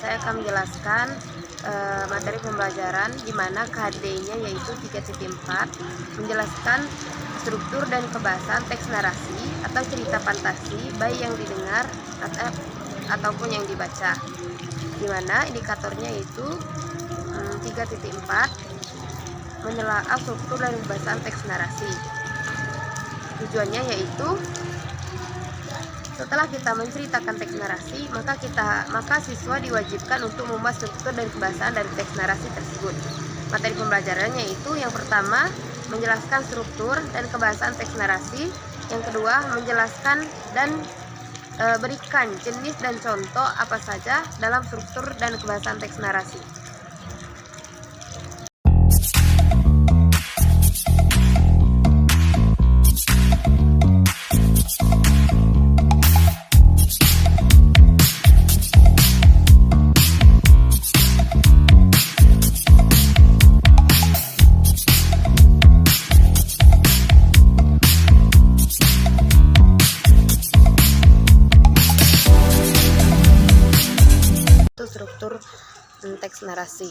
saya akan menjelaskan materi pembelajaran di mana KHD-nya yaitu 3.4 menjelaskan struktur dan kebahasan teks narasi atau cerita fantasi baik yang didengar ataupun yang dibaca, di mana indikatornya yaitu 3.4 menelaah struktur dan kebahasan teks narasi. Tujuannya yaitu setelah kita menceritakan teks narasi, maka siswa diwajibkan untuk membahas struktur dan kebahasaan dari teks narasi tersebut. Materi pembelajarannya itu yang pertama menjelaskan struktur dan kebahasaan teks narasi, yang kedua menjelaskan dan berikan jenis dan contoh apa saja dalam struktur dan kebahasaan teks narasi. Struktur teks narasi.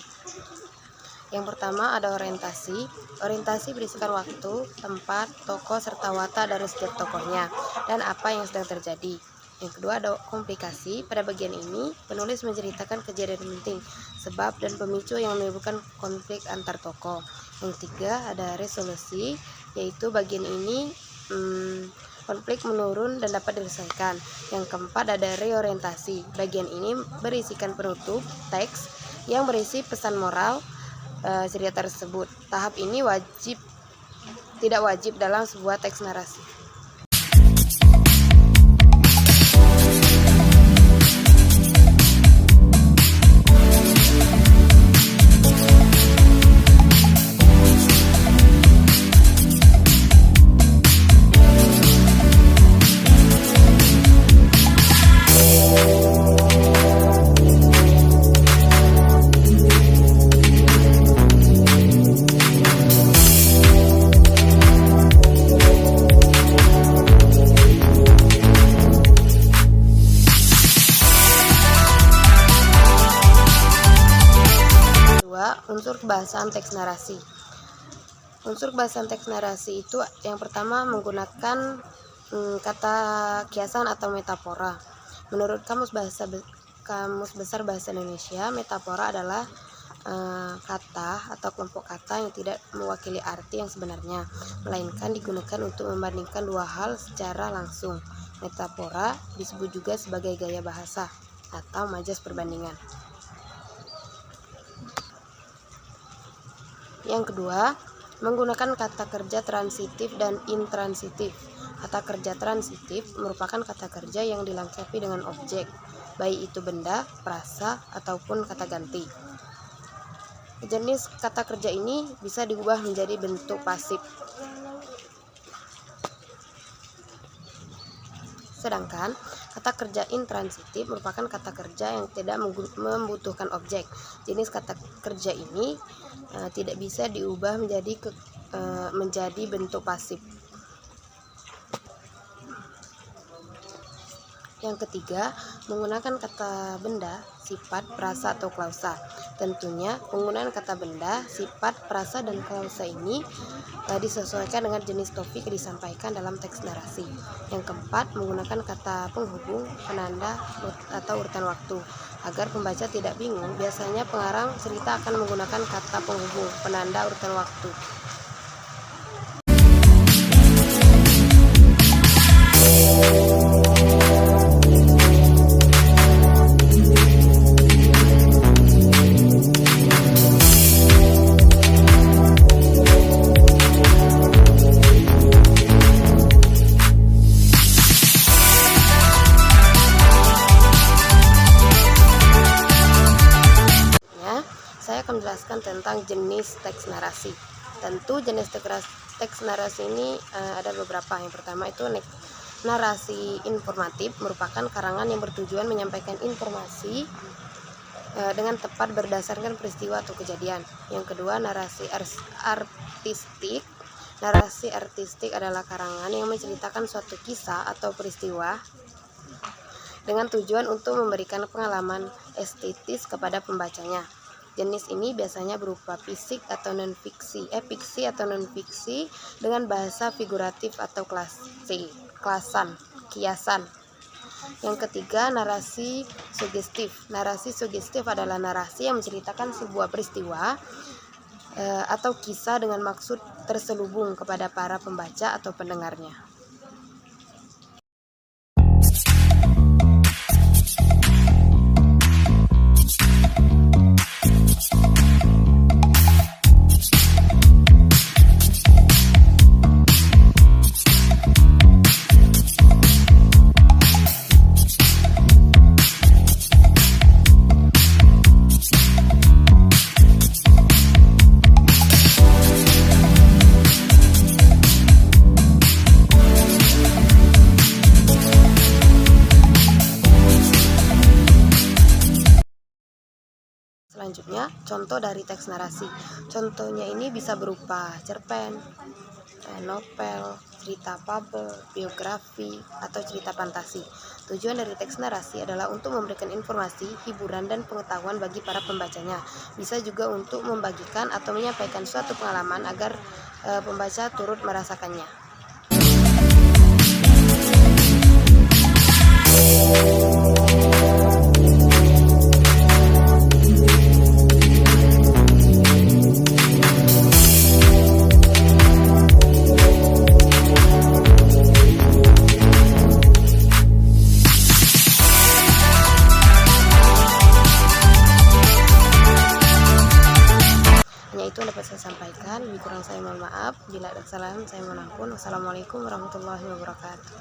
Yang pertama ada orientasi. Orientasi berisikan waktu, tempat, tokoh, serta watak dari setiap tokohnya dan apa yang sedang terjadi. Yang kedua ada komplikasi. Pada bagian ini penulis menceritakan kejadian penting, sebab dan pemicu yang menimbulkan konflik antar tokoh. Yang ketiga ada resolusi, yaitu bagian ini konflik menurun dan dapat diselesaikan. Yang keempat ada reorientasi. Bagian ini berisikan penutup teks yang berisi pesan moral cerita tersebut. Tahap ini tidak wajib dalam sebuah teks narasi. Unsur kebahasaan teks narasi. Unsur kebahasaan teks narasi itu yang pertama menggunakan kata kiasan atau metafora. Menurut Kamus Besar Bahasa Indonesia, metafora adalah kata atau kelompok kata yang tidak mewakili arti yang sebenarnya, melainkan digunakan untuk membandingkan dua hal secara langsung. Metafora disebut juga sebagai gaya bahasa atau majas perbandingan. Yang kedua, menggunakan kata kerja transitif dan intransitif. Kata kerja transitif merupakan kata kerja yang dilengkapi dengan objek, baik itu benda, frasa, ataupun kata ganti. Jenis kata kerja ini bisa diubah menjadi bentuk pasif. Sedangkan kata kerja intransitif merupakan kata kerja yang tidak membutuhkan objek. Jenis kata kerja ini tidak bisa diubah menjadi bentuk pasif. Yang ketiga, menggunakan kata benda, sifat, frasa, atau klausa. Tentunya penggunaan kata benda, sifat, frasa, dan klausa ini disesuaikan dengan jenis topik yang disampaikan dalam teks narasi. Yang keempat, menggunakan kata penghubung, penanda, atau urutan waktu. Agar pembaca tidak bingung, biasanya pengarang cerita akan menggunakan kata penghubung, penanda, urutan waktu. Saya akan menjelaskan tentang jenis teks narasi. Tentu jenis teks narasi ini ada beberapa. Yang pertama itu narasi informatif, merupakan karangan yang bertujuan menyampaikan informasi dengan tepat berdasarkan peristiwa atau kejadian. Yang kedua, narasi artistik. Narasi artistik adalah karangan yang menceritakan suatu kisah atau peristiwa dengan tujuan untuk memberikan pengalaman estetis kepada pembacanya. Jenis ini biasanya berupa fiksi atau non-fiksi, fiksi atau non-fiksi dengan bahasa figuratif atau kiasan. Yang ketiga, narasi sugestif. Narasi sugestif adalah narasi yang menceritakan sebuah peristiwa atau kisah dengan maksud terselubung kepada para pembaca atau pendengarnya. Selanjutnya, contoh dari teks narasi. Contohnya ini bisa berupa cerpen, novel, cerita fabel, biografi, atau cerita fantasi. Tujuan dari teks narasi adalah untuk memberikan informasi, hiburan, dan pengetahuan bagi para pembacanya. Bisa juga untuk membagikan atau menyampaikan suatu pengalaman agar pembaca turut merasakannya. Itu dapat saya sampaikan. Lebih kurang saya mohon maaf. Bila ada kesalahan saya mohon ampun. Wassalamualaikum warahmatullahi wabarakatuh.